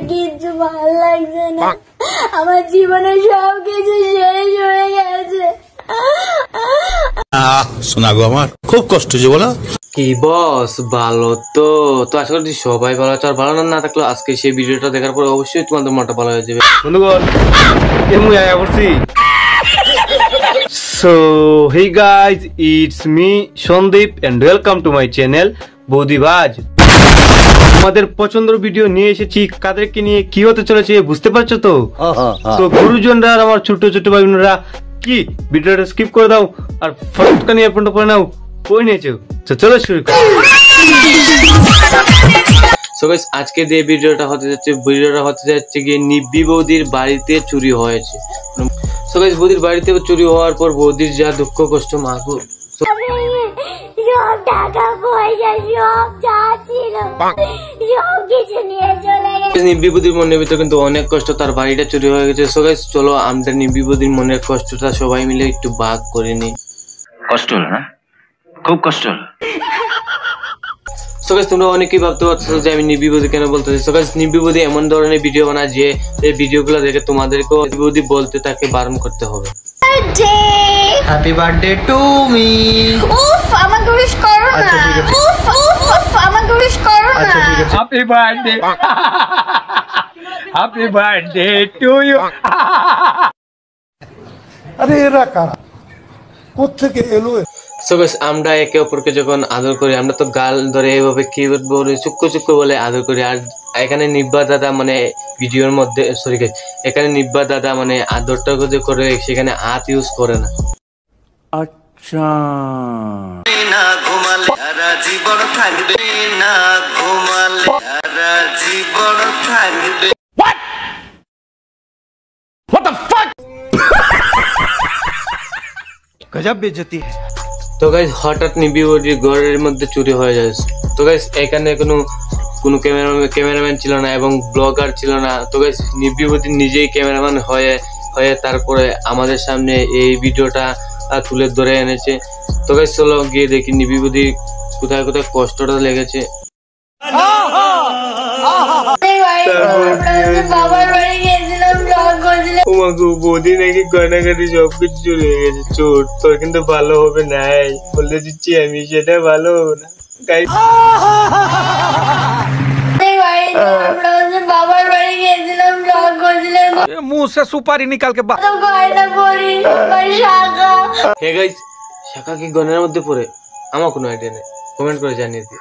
কিচ্ছু ভালো লাগছে না, আমার জীবনে সবকিছু শেষ হয়ে গেছে। শোনা গো, আমার খুব কষ্ট যে বলো। কি বস, ভালো তো আশা করছি সবাই ভালো আছে। আর ভালো না থাকলে আজকে সেই ভিডিওটা দেখার পর অবশ্যই তোমাদের মনটা ভালো হয়ে যাবে। বন্ধুগণ, এমনি আয়া করছি। So hey guys, it's me Sandeep and welcome to my channel বৌদিবাজ। আমাদের পছন্দের ভিডিও নিয়ে এসেছি, কাদেরকে নিয়ে কি হতে চলেছে বুঝতে পারছো তো? তো গুরুজনরা আর আমার ছোট ছোট ভাই বোনেরা, কি ভিডিওটা স্কিপ করে দাও আর ফটোটা নিয়ে ফোনটা পড়ে নাও, কই নিয়েছো? তো চলো শুরু করি। সো গাইস, আজকে যে ভিডিওটা হতে যাচ্ছে গিয়ে নিব্বি বৌদির বাড়িতে চুরি হয়েছে। সো গাইস, বৌদির বাড়িতে চুরি হওয়ার পর বৌদির যা দুঃখ কষ্ট, মাগো সব টাকা পয়সা সব যা ছিল সব কিছু নিয়ে চলে গেছে। নিব্বি বৌদির মনের ভিতরে কিন্তু অনেক কষ্ট, তার বাড়িটা চুরি হয়ে গেছে। সো গাইস, চলো আমরা নিব্বি বৌদির মনের কষ্টটা সবাই মিলে একটু ভাগ করে নিই। কষ্ট হলো না? খুব কষ্ট হলো। সো গাইস, তোমরা অনেকেই ভাবতে পারছো যে আমি নিব্বি বৌদি কেন বলতেছি। সো গাইস, নিব্বি বৌদি এমন ধরনের ভিডিও বানায় যে এই ভিডিওগুলো দেখে তোমাদেরকেও নিব্বি বৌদি বলতে তাকে বারণ করতে হবে। Happy birthday to me. উফ, আমাকে উইশ করো না। উফ, আমাকে উইশ করো না। Happy birthday, happy birthday to you. আরে এরা কারা, কোত্থেকে এলো? সো গাইস, আমরা একে অপরকে যখন আদর করি, আমরা তো গাল ধরে এভাবে কি বলে চুক্কো বলে আদর করি। আর এখানে নিব্বা দাদা মানে ভিডিওর মধ্যে, সরি গাইস, এখানে নিব্বা দাদা মানে আদরটা যে করে সেখানে হাত ইউজ করে না। আচ্ছা, না ঘুমালে সারা জীবন থাকবে, না ঘুমালে সারা জীবন থাকবে। What the fuck? গজব বেজতি। তো গাইস, হঠাৎ নিব্বি বৌদির ঘরের মধ্যে চুরি হয়ে যায়। তো গাইস, এখানে কোনো ক্যামেরাম্যান ছিল না এবং ব্লগার ছিল না। তো গাইস, নিব্বি বৌদি নিজেই ক্যামেরাম্যান হয়ে তারপরে আমাদের সামনে এই ভিডিওটা তুলে ধরে এনেছে। তো গাইস, চলো গিয়ে দেখি নিব্বি বৌদি কোথায় কোথায় কষ্টটা লেগেছে। বাবার বাড়ি গেছিলাম, ব্লগ করছিলাম। ও মাগো, বৌদি নাকি গয়নাগাটি সবকিছু চুরি হয়ে গেছে। চোর তোর কিন্তু ভালো হবে নাই, বলে দিচ্ছি আমি, সেটা ভালো হবে না গাইস। বাবার বাড়ি গেছিলাম, ব্লগ করছিলাম। मुंह से सुपारी निकाल के গয়না পরি, শাখা। হে গাইস, শাখা কি গয়নার মধ্যে পড়ে? আমার কোনো আইডিয়া নেই, কমেন্ট করে জানিয়ে দিই।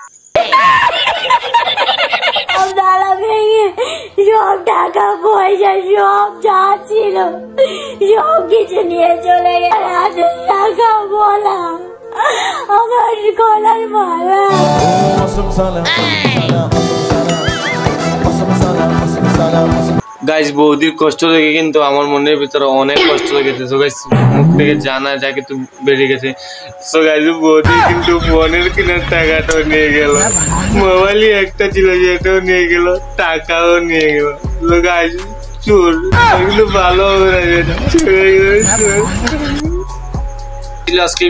তালা ভেঙে সব টাকা পয়সা সব যা ছিল সব কিছু নিয়ে চলে গেছে। হাতের টাকা বলা, আমার গলার মালা। গাইস, বৌদির কষ্ট দেখে কিন্তু আমার মনের ভিতরে অনেক কষ্ট লেগেছে। সো গাইস, মুখ থেকে জানা যা কিন্তু বেরিয়ে গেছে। সো গাইস, বৌদি কিন্তু ফোনের কেনার টাকাটাও নিয়ে গেল, মোবাইলই একটা ছিল সেটাও নিয়ে গেল, টাকাও নিয়ে গেল। সো গাইস, চোর কিন্তু ভালো হবে না যেটা। আজকে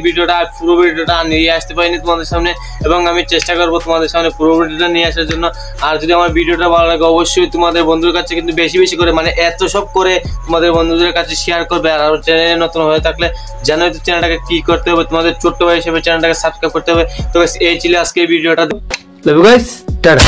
পুরো ভিডিওটা নিয়ে আসতে পারিনি তোমাদের সামনে, এবং আমি চেষ্টা করবো তোমাদের সামনে পুরো ভিডিওটা নিয়ে আসার জন্য। আর যদি আমার ভিডিওটা ভালো লাগে অবশ্যই তোমাদের বন্ধুদের কাছে কিন্তু বেশি বেশি করে, মানে এত সব করে তোমাদের বন্ধুদের কাছে শেয়ার করবে। আর চ্যানেলে নতুন হয়ে থাকলে জানোই তো চ্যানেলটাকে কি করতে হবে, তোমাদের ছোট্ট ভাই হিসেবে চ্যানেলটাকে সাবস্ক্রাইব করতে হবে। তো এই ছিল আজকে ভিডিওটা। Love you guys, tata.